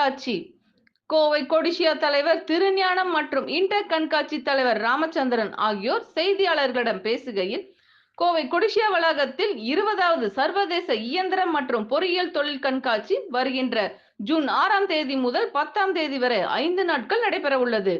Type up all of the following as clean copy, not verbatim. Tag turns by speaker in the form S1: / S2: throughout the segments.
S1: கண்காட்சி. கோவை கொடிசியா தலைவர் திருஞானம் மற்றும் இன்டெக் கண்காட்சி தலைவர் ராமச்சந்திரன் ஆகியோர் செய்தியாளர்களிடம் பேசுகையில், கோவை கொடிசியா வளாகத்தில் 20வது சர்வதேச இயந்திரம் மற்றும் பொறியியல் தொழில் கண்காட்சி வருகின்ற ஜூன் 6ஆம் தேதி முதல் 10ஆம் தேதி வரை 5 நாட்கள் நடைபெற உள்ளது.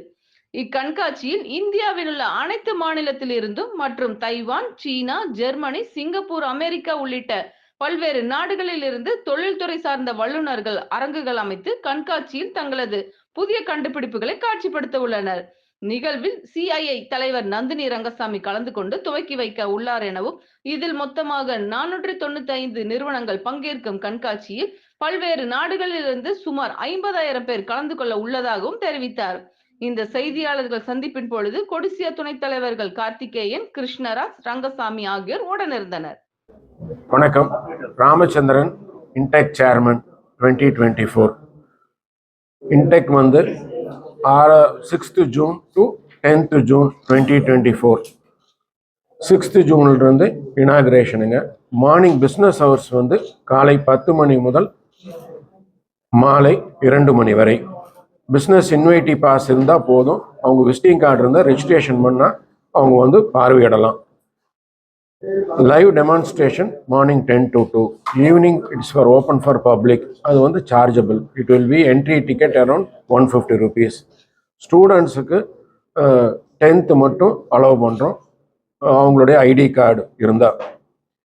S1: இக்கண்காட்சியில் இந்தியாவில் உள்ள அனைத்து மாநிலத்தில் இருந்தும் மற்றும் தைவான், சீனா, ஜெர்மனி, சிங்கப்பூர், அமெரிக்கா உள்ளிட்ட பல்வேறு நாடுகளில் இருந்து தொழில்துறை சார்ந்த வல்லுநர்கள் அரங்குகள் அமைத்து கண்காட்சியில் தங்களது புதிய கண்டுபிடிப்புகளை காட்சிப்படுத்த உள்ளனர். நிகழ்வில் சிஐஐ தலைவர் நந்தினி ரங்கசாமி கலந்து கொண்டு துவக்கி வைக்க உள்ளார் எனவும், இதில் மொத்தமாக 495 நிறுவனங்கள் பங்கேற்கும் கண்காட்சியில் பல்வேறு நாடுகளிலிருந்து சுமார் 50,000 பேர் கலந்து கொள்ள உள்ளதாகவும் தெரிவித்தார். இந்த செய்தியாளர்கள் சந்திப்பின் பொழுது கொடிசியா துணைத் தலைவர்கள் கார்த்திகேயன், கிருஷ்ணராஜ், ரங்கசாமி ஆகியோர் உடனிருந்தனர்.
S2: வணக்கம். Ramachandran, intake chairman 2024. இன்டெக் வந்து 6th June to 10th June 2024. 6th ஜூன்லேருந்து இனாகிரேஷனுங்க. மார்னிங் பிஸ்னஸ் ஹவர்ஸ் வந்து காலை 10 மணி முதல் மாலை 2 மணி வரை. பிஸ்னஸ் இன்வைட்டி பாஸ் இருந்தால் போதும், அவங்க விசிட்டிங் கார்டு இருந்தால் ரெஜிஸ்ட்ரேஷன் பண்ணால் அவங்க வந்து பார்வையிடலாம். Live demonstration morning 10 to 2. Evening it's for open for public. அது வந்து chargeable. It will be entry ticket around 150 rupees. ஸ்டூடெண்ட்ஸுக்கு 10th மட்டும் அலோவ் பண்ணுறோம், அவங்களுடைய ஐடி கார்டு இருந்தால்.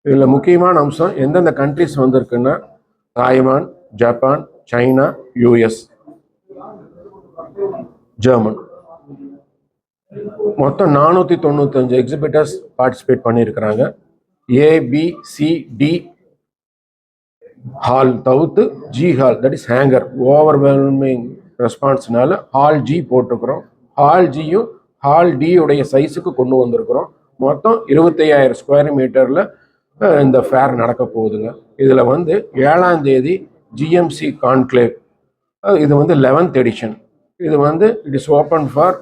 S2: இதில் முக்கியமான அம்சம் எந்தெந்த கண்ட்ரிஸ் வந்திருக்குன்னா Taiwan, Japan, China, US, German. மொத்தம் 495 எக்ஸிபிட்டர்ஸ் பார்ட்டிசிபேட் பண்ணியிருக்கிறாங்க. ஏபிசிடி ஹால் தவிர்த்து G hall, that is hangar, overwhelming ரெஸ்பான்ஸ்னால ஹால் ஜி போட்டிருக்கிறோம். ஹால் ஜியும் ஹால் டி உடைய சைஸுக்கு கொண்டு வந்திருக்கிறோம். மொத்தம் 25,000 ஸ்கொயர் மீட்டரில் இந்த ஃபேர் நடக்க போகுதுங்க. இதில் வந்து 7ஆம் தேதி ஜிஎம்சி கான்க்ளேவ், இது வந்து 11th எடிஷன். இது வந்து it is open for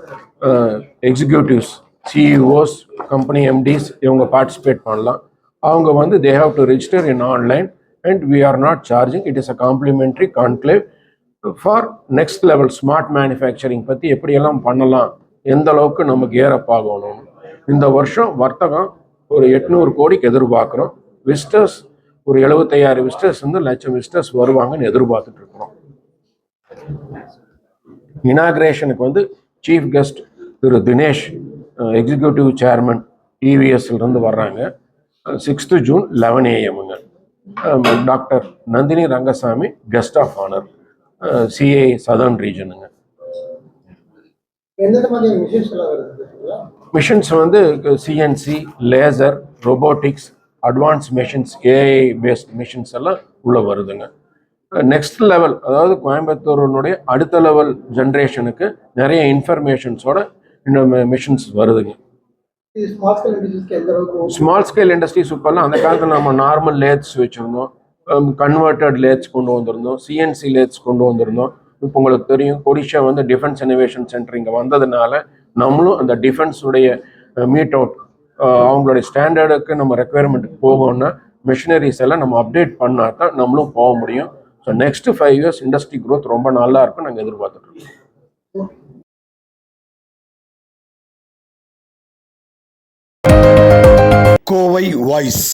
S2: executives, CEOs, company MDs, இவங்க பார்ட்டிசிபேட் பண்ணலாம். அவங்க வந்து they have to register in online and we are not charging. It is a complimentary conclave for next level smart manufacturing பற்றி எப்படியெல்லாம் பண்ணலாம், எந்த அளவுக்கு நம்ம கேரப் ஆகணும். இந்த வருஷம் வர்த்தகம் ஒரு 800 கோடிக்கு எதிர்பார்க்குறோம். விசிட்டர்ஸ் ஒரு 75,000 விசிட்டர்ஸ் வந்து 1,00,000 விசிட்டர்ஸ் வருவாங்கன்னு எதிர்பார்த்துட்டு இருக்கிறோம். இனாகிரேஷனுக்கு வந்து சீஃப் கெஸ்ட் திரு தினேஷ், எக்ஸிக்யூட்டிவ் சேர்மன் டிவிஎஸ்லேருந்து வர்றாங்க. 6th June 11 AM. Doctor Nandini Rangasamy guest of honour, CI southern ரீஜனுங்க. மிஷின்ஸ் வந்து CNC, laser, robotics, advance machines, AI based machines எல்லாம் உள்ள வருதுங்க. நெக்ஸ்ட் லெவல், அதாவது கோயம்புத்தூருடைய அடுத்த லெவல் ஜென்ரேஷனுக்கு நிறைய இன்ஃபர்மேஷன்ஸோட இந்த மிஷின்ஸ் வருதுங்க. ஸ்மால் ஸ்கேல் இண்டஸ்ட்ரீஸ் இப்போல்லாம், அந்த காலத்தில் நம்ம நார்மல் லேத்ஸ் வச்சுருந்தோம், கன்வெர்டட் லேத்ஸ் கொண்டு வந்திருந்தோம், சிஎன்சி லேத்ஸ் கொண்டு வந்திருந்தோம். இப்போ உங்களுக்கு தெரியும் கொடிஷா வந்து டிஃபென்ஸ் இனோவேஷன் சென்டர் இங்கே வந்ததுனால நம்மளும் அந்த டிஃபென்ஸுடைய மீட் அவுட், அவங்களுடைய ஸ்டாண்டர்டுக்கு நம்ம ரெக்குயர்மெண்ட்டுக்கு போகணும்னா மிஷினரிஸ் எல்லாம் நம்ம அப்டேட் பண்ணால் தான் நம்மளும் போக முடியும். So next 5 years industry growth ரொம்ப நல்லா இருக்கும் நாங்கள் எதிர்பார்த்துட்டு இருக்கோம்.
S3: கோவை வாய்ஸ்.